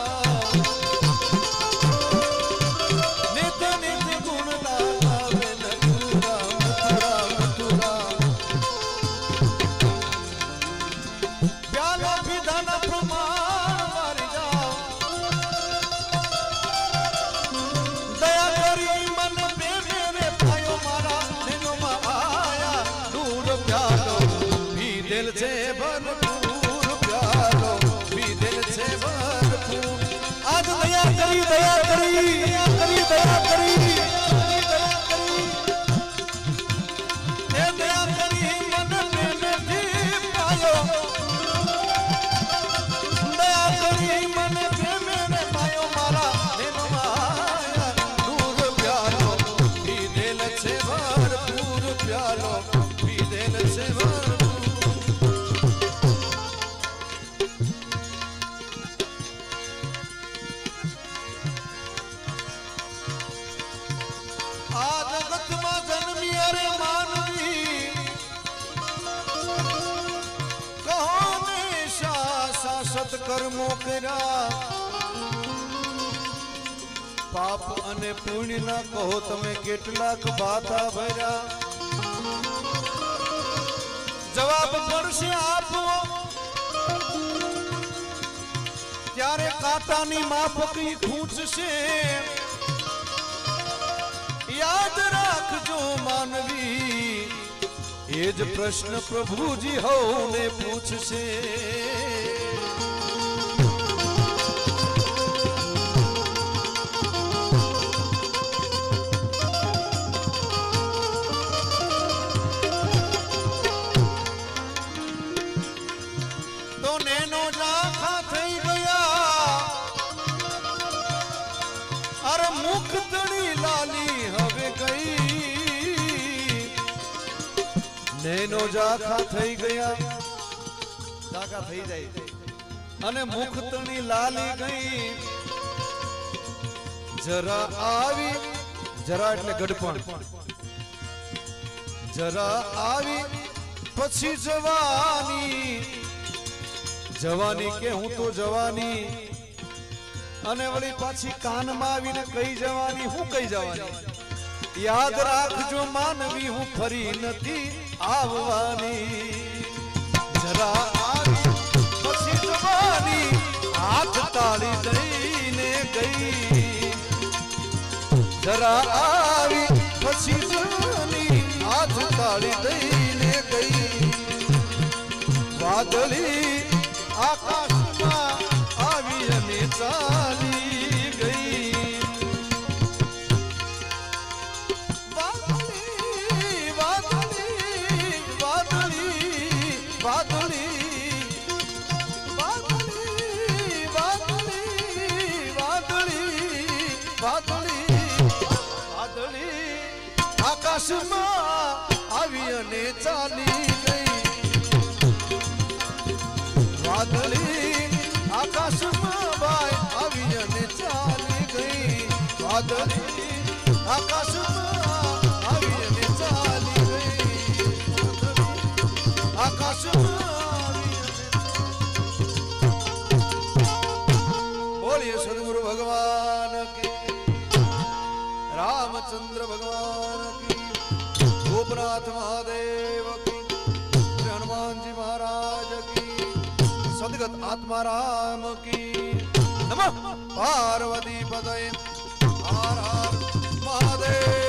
नित नित गुण ला गावे नथुरा मथुरा मथुरा प्याला विधान प्रमाण दिल से भरपूर प्यारो भी दिल से भरपूर आज दया करी दया करी दया करी दया करी સત્કર્મો કર્યા પાપ અને પુણ્ય ના કહો તમે કેટલાક બાતા ભર્યા જવાબ પડશે આપો ત્યારે કાંટાની માફક ખૂંચશે યાદ રાખજો માનવી એ જ પ્રશ્ન પ્રભુજી હવને પૂછશે નैनो जाखा થઈ ગયા જાખા થઈ જાય અને મુખતણી લાલી ગઈ જરા આવી જરા એટલે ગડપણ જરા આવી પછી જવાની જવાની કે હું તો જવાની અને વળી પાછી કાનમાં આવીને કઈ જવાની હું કઈ જવાની યાદ રાખજો માનવી હું ફરી નથી આવવાની જરા આવી પછી જવાની હાથ તાળી દઈને ગઈ જરા આવી પછી જવાની હાથ તાળી દઈને ગઈ વાદળી આકાશમાં આવી અને ચાલી ગઈ આકાશમાં આવી અને ચાલી ગઈ વાદળી આકાશમાં ભાઈ આવી અને ચાલી ગઈ વાદળી આકાશમાં આવી અને ચાલી ગઈ આકાશમાં બોલીએ સદગુરુ ભગવાન કી रामचंद्र भगवान की गोपनाथ महादेव की हनुमान जी महाराज की सदगत आत्मा राम की नमः पार्वती पदये हर हर महादेव।